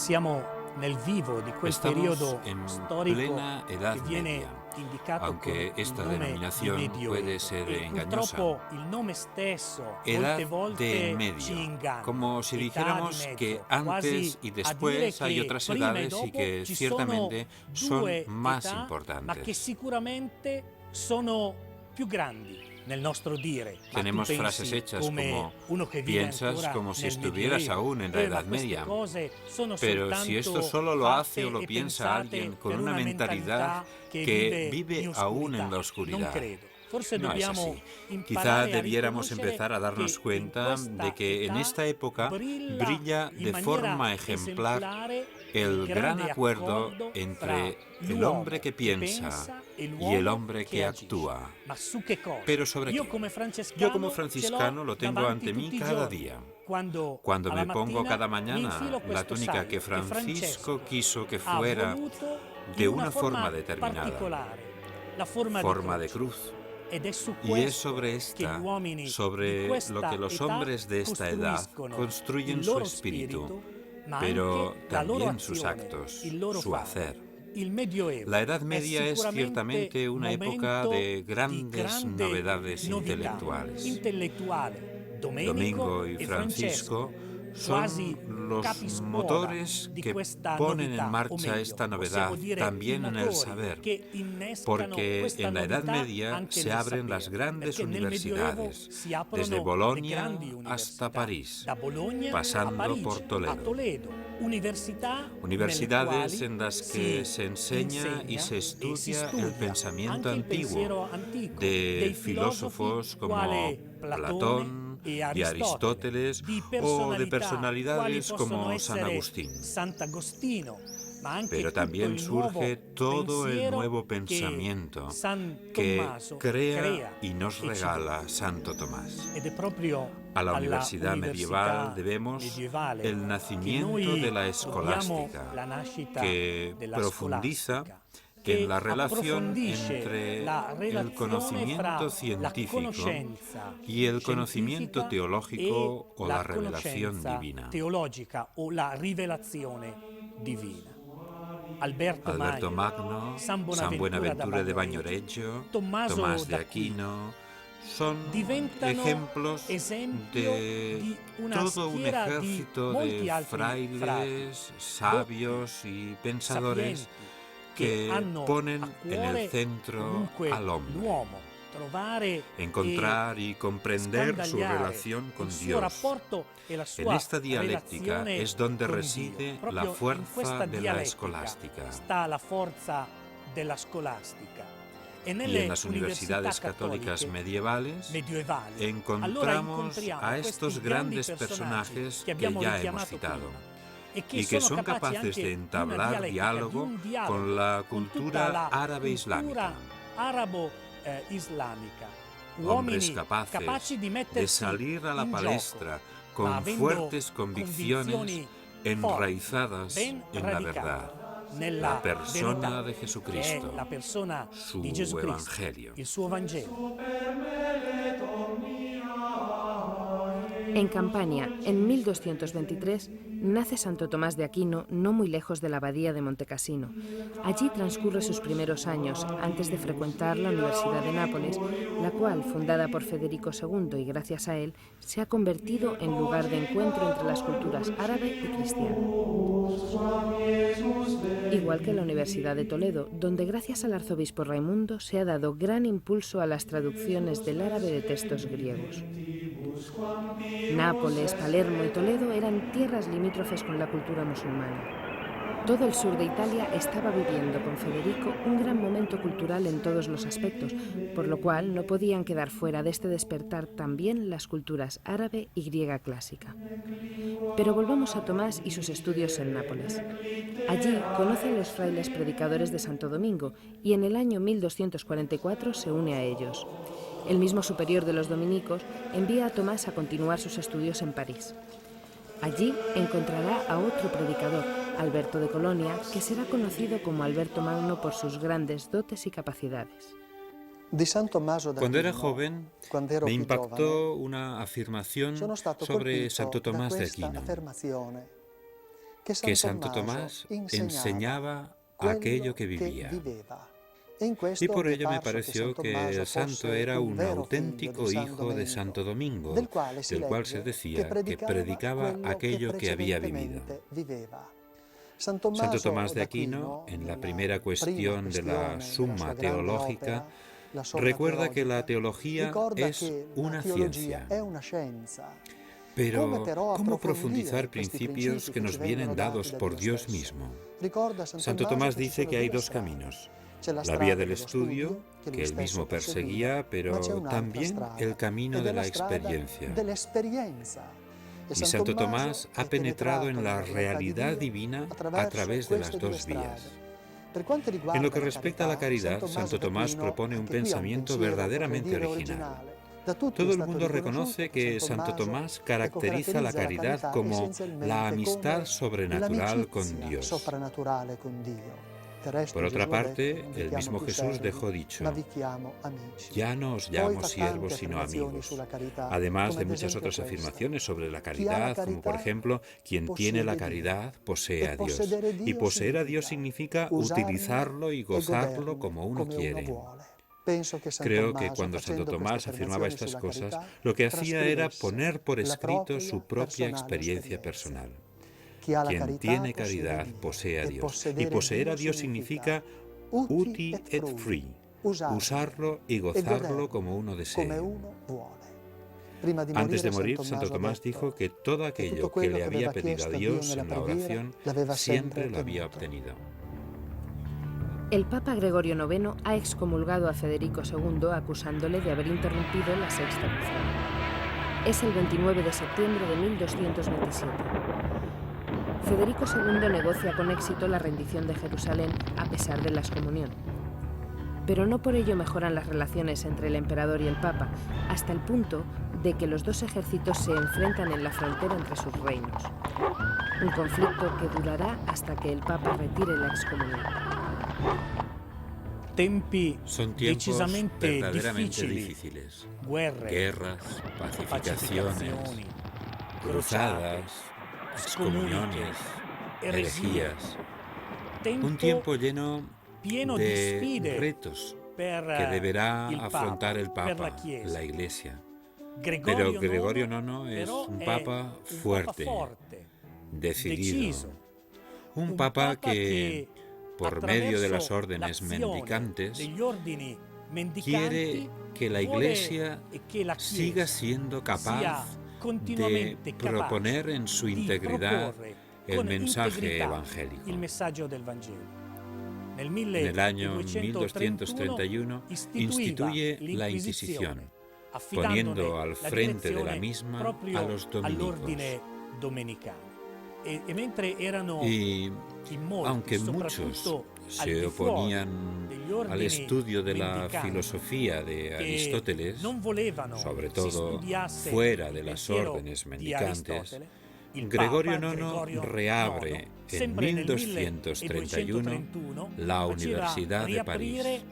Siamo nel vivo di quel Estamos periodo en storico plena Edad che viene Media, indicato aunque con esta il nome di denominación Medioevo puede ser e engañosa. purtroppo il nome stesso Edad molte volte de en ci medio, inganna. como si Età di dijéramos mezzo, que quasi antes y a dire después hay che otras prima e edades y dopo que ci ciertamente sono son due más età, ma che importantes. sicuramente sono più grandi nel nostro dire. Ma Tenemos tu frases pensi hechas come como uno che vive piensas ancora como si nel estuvieras Medioevo. aún en la Ma Edad queste Media. cose sono Pero si esto soltanto solo lo hace o fatte lo e piensa pensate alguien con per una mentalidad que vive in aún en oscurità. la Non oscuridad. credo. Forse No es dobbiamo así. Quizá imparare a debiéramos riconoscere empezar a darnos che in cuenta questa de que en età esta época brilla in de maniera forma ejemplar esemplare el gran grande acuerdo accordo entre fra el l'uomo hombre que che piensa pensa e y el l'uomo hombre che que agisce. actúa. Ma su che cosa? ¿Pero sobre Io qué? come Yo como franciscano franciscano lo tengo davanti ante mí tutti i cada giorni. día. Quando Cuando me pongo mattina cada mi mañana infilo la questo túnica saio que Francisco quiso que ha fuera voluto de in una forma determinada, particolare, la forma de di cruz. ed è su Y es questo sobre che esta, gli uomini sobre di questa lo que los età hombres de esta edad costruiscono construyen il su loro espíritu, spirito, ma pero anche la loro también sus azione, actos, il loro su fare. hacer. Il Medioevo La Edad è Media es sicuramente ciertamente una época momento de di grandes grande novedades novità intelectuales. intellettuale. Domingo y e Francisco quasi son los capiscuola motores di que questa ponen en novità, o marcha meglio, esta possiamo novedad, dire i también en el motori saber, che innescano porque questa en la Edad novità Media anche se nel abren las sapere, grandes perché nel Medioevo universidades, si aprono desde le Bolonia grandi hasta università, París, da Bologna a pasando por Parigi, a Toledo, università nelle universidades quali en las que se enseña y se e si estudia el studia pensamiento anche il pensiero antiguo antico de dei filósofos como quale Platone Platón e y Aristóteles di o de personalità quali personalidades possono como San essere Agustín. Sant'Agostino, ma anche Pero tutto también il nuovo surge todo el pensiero nuevo che pensamiento San que Tommaso crea y e nos ci regala Santo Tomás. Ed è proprio A la alla universidad medieval debemos medievale el che nacimiento noi de la dobbiamo escolástica, la nascita que della profundiza scolastica, en la relación approfondisce entre la el relazione conocimiento fra la científico conoscenza y el conocimiento scientifica teológico e o la revelación conoscenza divina. teologica o la rivelazione divina. Alberto Magno, San San Buenaventura de Bagnoregio, Bagnoregio, Tomás de Aquino, son ejemplos de todo un ejército de frailes, sabios y pensadores que ponen en el centro al hombre. Encontrar y comprender su relación con Dios. En esta dialéctica es donde reside la fuerza de la escolástica. Está la fuerza de la escolástica. Y en las universidades católicas medievales encontramos a estos grandes personajes que ya hemos citado y que son capaces de entablar diálogo con la cultura árabe islámica. Hombres capaces de salir a la palestra con fuertes convicciones enraizadas en la verdad, la persona de Jesucristo, su Evangelio. Il suo Vangelo. En Campania, en 1223, nace Santo Tomás de Aquino, no muy lejos de la abadía de Montecassino. Allí transcurre sus primeros años, antes de frecuentar la Universidad de Nápoles, la cual, fundada por Federico II y gracias a él, se ha convertido en lugar de encuentro entre las culturas árabe y cristiana. Igual que la Universidad de Toledo, donde gracias al arzobispo Raimundo se ha dado gran impulso a las traducciones del árabe de textos griegos. Nápoles, Palermo y Toledo eran tierras limítrofes con la cultura musulmana. Todo el sur de Italia estaba viviendo con Federico un gran momento cultural en todos los aspectos, por lo cual no podían quedar fuera de este despertar también las culturas árabe y griega clásica. Pero volvamos a Tomás y sus estudios en Nápoles. Allí conoce a los frailes predicadores de Santo Domingo y en el año 1244 se une a ellos. El mismo superior de los dominicos envía a Tomás a continuar sus estudios en París. Allí encontrará a otro predicador, Alberto de Colonia, que será conocido como Alberto Magno por sus grandes dotes y capacidades. Cuando era joven, me impactó una afirmación sobre Santo Tomás de Aquino. que Santo Tomás enseñaba aquello que vivía. Y por ello me pareció que el santo era un auténtico hijo de Santo Domingo, del cual se decía que predicaba aquello que había vivido. Santo Tomás de Aquino, en la primera cuestión de la Summa Teológica, recuerda que la teología es una ciencia. Pero, ¿cómo profundizar principios que nos vienen dados por Dios mismo? Santo Tomás dice que hay dos caminos. La vía del estudio, que él mismo perseguía, pero también el camino de la experiencia. Y Santo Tomás ha penetrado en la realidad divina a través de las dos vías. En lo que respecta a la caridad, Santo Tomás propone un pensamiento verdaderamente original. Todo el mundo reconoce que Santo Tomás caracteriza la caridad como la amistad sobrenatural con Dios. Por otra parte, el mismo Jesús dejó dicho: ya no os llamo siervos sino amigos, además de muchas otras afirmaciones sobre la caridad, como por ejemplo, quien tiene la caridad posee a Dios. Y poseer a Dios significa utilizarlo y gozarlo como uno quiere. Creo que cuando Santo Tomás afirmaba estas cosas, lo que hacía era poner por escrito su propia experiencia personal. Quien tiene caridad posee a Dios. Y poseer a Dios significa uti et free, usarlo y gozarlo como uno desee. Antes de morir, Santo Tomás dijo que todo aquello que le había pedido a Dios en la oración siempre lo había obtenido. El Papa Gregorio IX ha excomulgado a Federico II acusándole de haber interrumpido la Sexta Cruzada. Es el 29 de septiembre de 1227. Federico II negocia con éxito la rendición de Jerusalén a pesar de la excomunión. Pero no por ello mejoran las relaciones entre el emperador y el Papa, hasta el punto de que los dos ejércitos se enfrentan en la frontera entre sus reinos. Un conflicto que durará hasta que el Papa retire la excomunión. Son tiempos verdaderamente difíciles. Guerras, pacificaciones, cruzadas, excomuniones, herejías. Un tiempo lleno de retos que deberá afrontar el Papa, la Iglesia. Pero Gregorio IX es un Papa fuerte, decidido. Un Papa que, por medio de las órdenes mendicantes, quiere que la Iglesia siga siendo capaz de proponer en su integridad el mensaje evangélico. En el año 1231 instituye la Inquisición, poniendo al frente de la misma a los dominicos. Y aunque muchos se oponían al estudio de la filosofía de Aristóteles, sobre todo fuera de las órdenes mendicantes, Gregorio IX reabre en 1231 la Universidad de París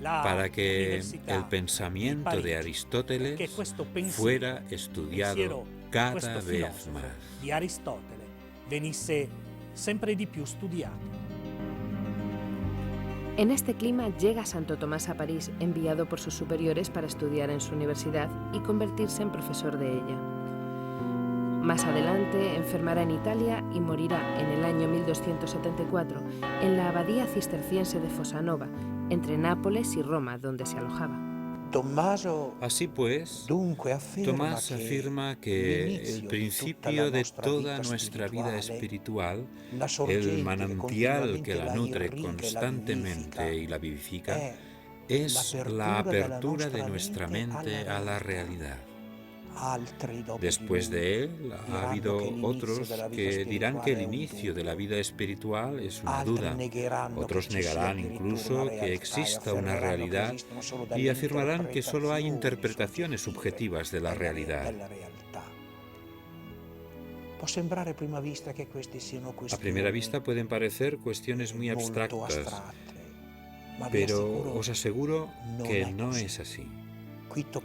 para que el pensamiento de Aristóteles fuera estudiado cada vez más. En este clima llega Santo Tomás a París, enviado por sus superiores para estudiar en su universidad y convertirse en profesor de ella. Más adelante enfermará en Italia y morirá en el año 1274 en la abadía cisterciense de Fossanova, entre Nápoles y Roma, donde se alojaba. Así pues, Tomás afirma que el principio de toda nuestra vida espiritual, el manantial que la nutre constantemente y la vivifica, es la apertura de nuestra mente a la realidad. Después de él, ha habido otros que dirán que el inicio de la vida espiritual es una duda. Otros negarán incluso que exista una realidad y afirmarán que solo hay interpretaciones subjetivas de la realidad. A primera vista pueden parecer cuestiones muy abstractas, pero os aseguro que no es así.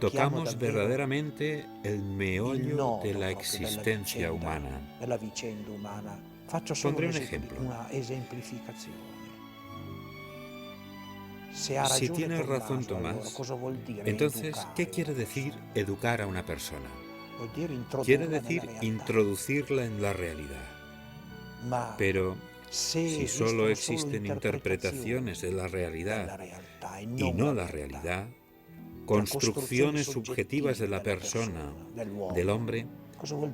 Tocamos verdaderamente el meollo de la existencia humana. Pondré un ejemplo. Si tiene razón Tomás, entonces, ¿qué quiere decir educar a una persona? Quiere decir introducirla en la realidad. Pero si solo existen interpretaciones de la realidad y no la realidad, construcciones subjetivas de la persona, del hombre,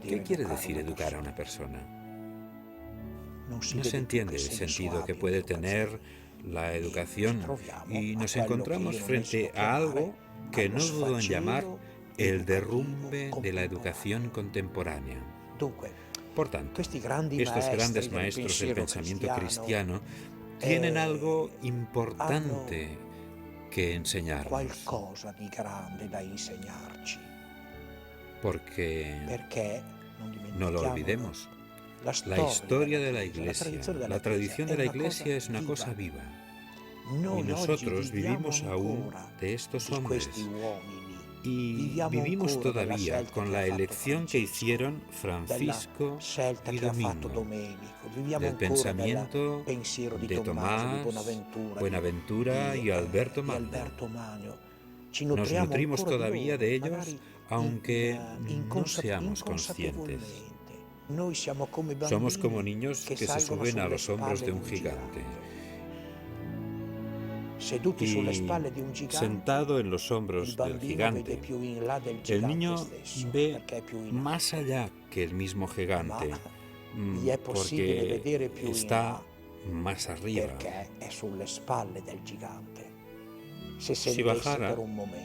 ¿qué quiere decir educar a una persona? No se entiende el sentido que puede tener la educación y nos encontramos frente a algo que no dudo en llamar el derrumbe de la educación contemporánea. Por tanto, estos grandes maestros del pensamiento cristiano tienen algo importante que enseñarnos. Porque, no lo olvidemos, la historia de la Iglesia, la tradición de la Iglesia es una cosa viva. Y nosotros vivimos aún de estos hombres. Y vivimos todavía con la elección que hicieron Francisco y Domingo, del pensamiento de Tomás, Buenaventura y Alberto Magno. Nos nutrimos todavía de ellos, aunque no seamos conscientes. Somos como niños que se suben a los hombros de un gigante. Y sentado en los hombros del gigante, el niño ve más allá que el mismo gigante, porque está más arriba. Si bajara,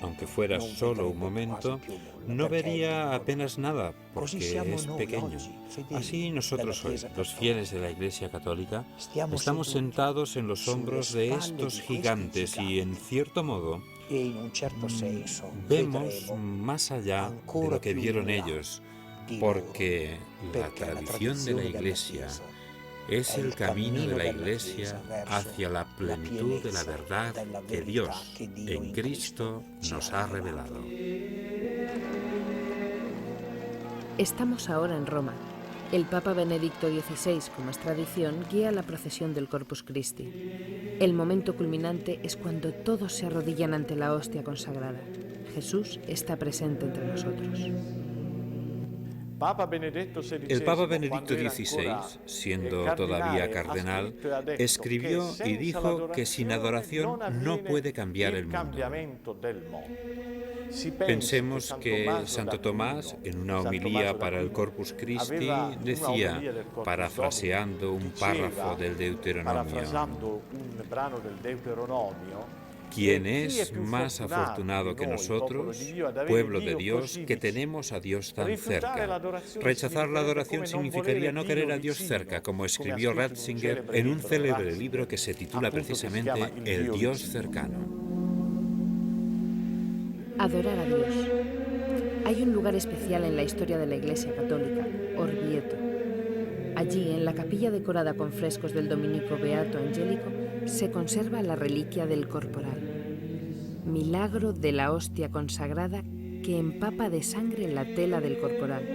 aunque fuera solo un momento, no vería apenas nada, porque es pequeño. Así nosotros hoy, los fieles de la Iglesia Católica, estamos sentados en los hombros de estos gigantes y, en cierto modo, vemos más allá de lo que vieron ellos, porque la tradición de la Iglesia es el camino de la Iglesia hacia la plenitud de la verdad que Dios, en Cristo, nos ha revelado. Estamos ahora en Roma. El Papa Benedicto XVI, como es tradición, guía la procesión del Corpus Christi. El momento culminante es cuando todos se arrodillan ante la hostia consagrada. Jesús está presente entre nosotros. El Papa Benedicto XVI, siendo todavía cardenal, escribió y dijo que sin adoración no puede cambiar el mundo. Pensemos que Santo Tomás, en una homilía para el Corpus Christi, decía, parafraseando un párrafo del Deuteronomio: ¿quién es más afortunado que nosotros, pueblo de Dios, que tenemos a Dios tan cerca? Rechazar la adoración significaría no querer a Dios cerca, como escribió Ratzinger en un célebre libro que se titula precisamente El Dios cercano. Adorar a Dios. Hay un lugar especial en la historia de la Iglesia Católica, Orvieto. Allí, en la capilla decorada con frescos del dominico Beato Angelico, se conserva la reliquia del corporal, milagro de la hostia consagrada que empapa de sangre la tela del corporal.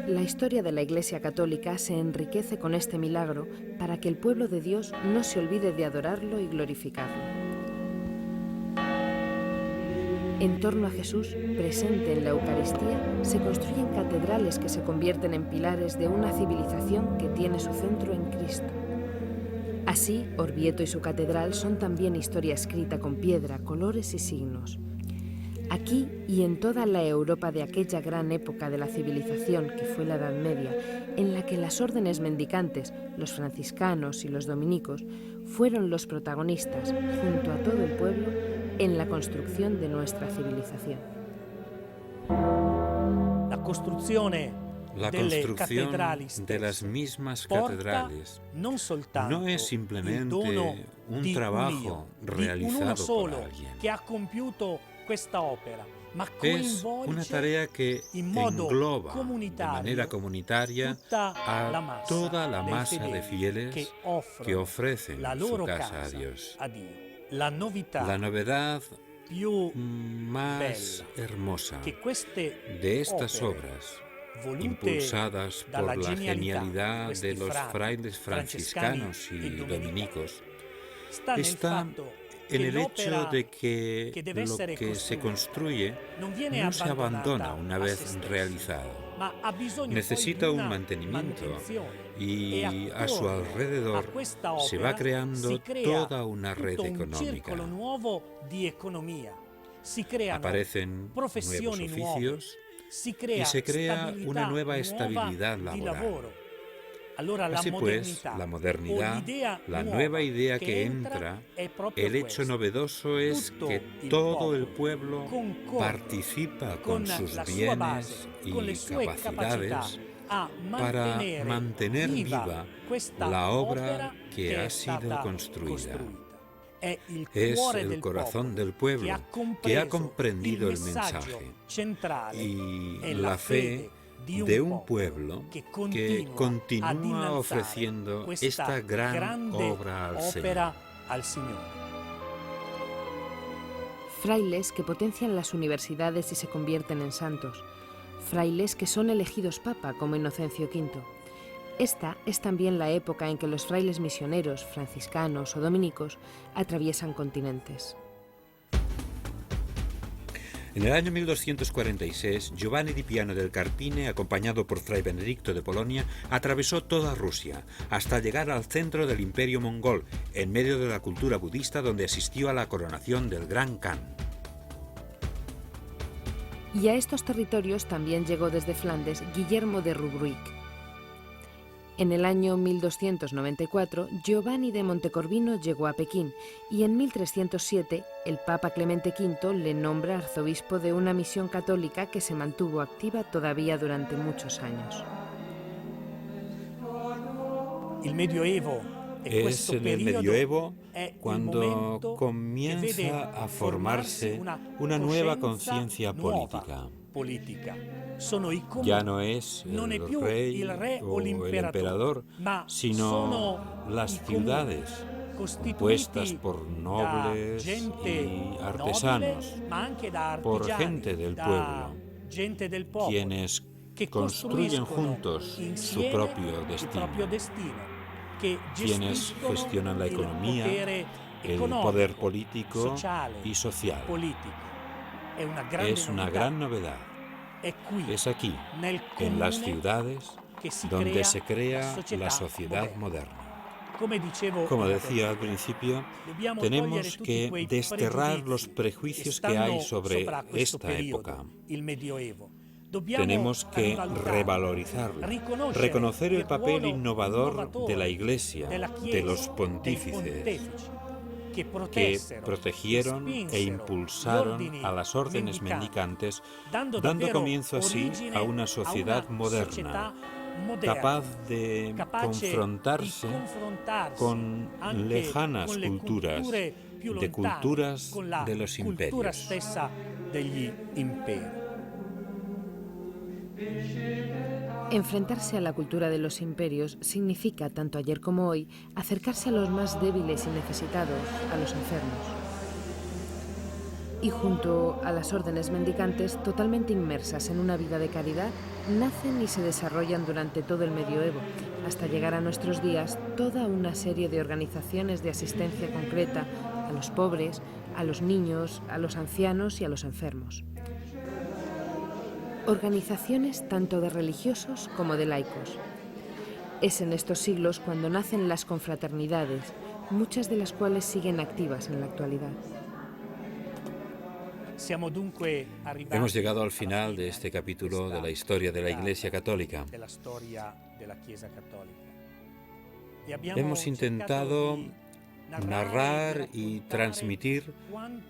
La historia de la Iglesia Católica se enriquece con este milagro para que el pueblo de Dios no se olvide de adorarlo y glorificarlo. En torno a Jesús, presente en la Eucaristía, se construyen catedrales que se convierten en pilares de una civilización que tiene su centro en Cristo. Así, Orvieto y su catedral son también historia escrita con piedra, colores y signos. Aquí y en toda la Europa de aquella gran época de la civilización que fue la Edad Media, en la que las órdenes mendicantes, los franciscanos y los dominicos, fueron los protagonistas, junto a todo el pueblo, en la construcción de nuestra civilización. La construcción de las mismas catedrales no es simplemente un trabajo realizado por alguien. Es una tarea que engloba de manera comunitaria a toda la masa de fieles que ofrecen su casa a Dios. La novedad más hermosa de estas obras impulsadas por la genialidad de los frailes franciscanos y dominicos, está en el hecho de que lo que se construye no se abandona una vez realizado. Necesita un mantenimiento y a su alrededor se va creando toda una red económica. Aparecen nuevos oficios y se crea una nueva estabilidad laboral. Así pues, la modernidad, la nueva idea que entra, el hecho novedoso es que todo el pueblo participa con sus bienes y capacidades para mantener viva la obra que ha sido construida. Es el corazón del pueblo que ha comprendido el mensaje y la fe de un pueblo que continúa ofreciendo esta gran obra al Señor. Frailes que potencian las universidades y se convierten en santos. Frailes que son elegidos papa como Inocencio V. Esta es también la época en que los frailes misioneros, franciscanos o dominicos atraviesan continentes. En el año 1246, Giovanni di Piano del Carpine, acompañado por Fray Benedicto de Polonia, atravesó toda Rusia, hasta llegar al centro del Imperio mongol, en medio de la cultura budista donde asistió a la coronación del Gran Khan. Y a estos territorios también llegó desde Flandes Guillermo de Rubruic. En el año 1294, Giovanni de Montecorvino llegó a Pekín y en 1307 el Papa Clemente V le nombra arzobispo de una misión católica que se mantuvo activa todavía durante muchos años. Es en el medioevo cuando comienza a formarse una nueva conciencia política. Ya no es el rey o el emperador, sino las ciudades compuestas por nobles y artesanos, por gente del pueblo, quienes construyen juntos su propio destino, quienes gestionan la economía, el poder político y social. Es una gran novedad. Es aquí, en las ciudades, donde se crea la sociedad moderna. Como decía al principio, tenemos que desterrar los prejuicios que hay sobre esta época. Tenemos que revalorizarla, reconocer el papel innovador de la Iglesia, de los pontífices, que protegieron e impulsaron a las órdenes mendicantes, dando comienzo así a una sociedad moderna, capaz de confrontarse con lejanas culturas, de culturas de los imperios. Enfrentarse a la cultura de los imperios significa, tanto ayer como hoy, acercarse a los más débiles y necesitados, a los enfermos. Y junto a las órdenes mendicantes, totalmente inmersas en una vida de caridad, nacen y se desarrollan durante todo el medioevo, hasta llegar a nuestros días toda una serie de organizaciones de asistencia concreta a los pobres, a los niños, a los ancianos y a los enfermos. Organizaciones tanto de religiosos como de laicos. Es en estos siglos cuando nacen las confraternidades, muchas de las cuales siguen activas en la actualidad. Hemos llegado al final de este capítulo de la historia de la Iglesia Católica. Hemos intentado narrar y transmitir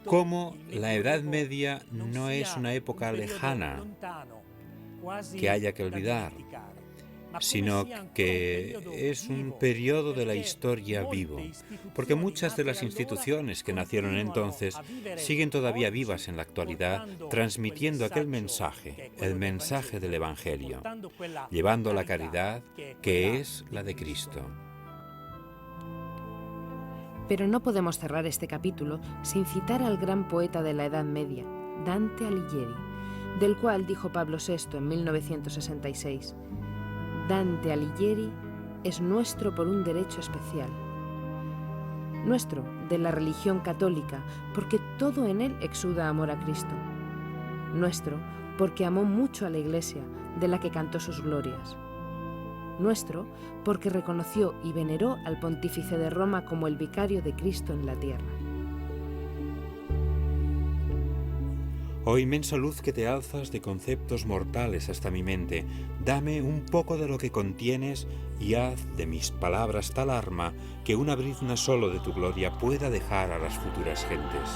cómo la Edad Media no es una época lejana que haya que olvidar, sino que es un periodo de la historia vivo, porque muchas de las instituciones que nacieron entonces siguen todavía vivas en la actualidad, transmitiendo aquel mensaje, el mensaje del Evangelio, llevando la caridad que es la de Cristo. Pero no podemos cerrar este capítulo sin citar al gran poeta de la Edad Media, Dante Alighieri, del cual dijo Pablo VI en 1966: Dante Alighieri es nuestro por un derecho especial. Nuestro, de la religión católica, porque todo en él exuda amor a Cristo. Nuestro, porque amó mucho a la Iglesia, de la que cantó sus glorias. Nuestro, porque reconoció y veneró al Pontífice de Roma como el vicario de Cristo en la tierra. Oh inmensa luz que te alzas de conceptos mortales hasta mi mente, dame un poco de lo que contienes y haz de mis palabras tal arma que una brizna solo de tu gloria pueda dejar a las futuras gentes.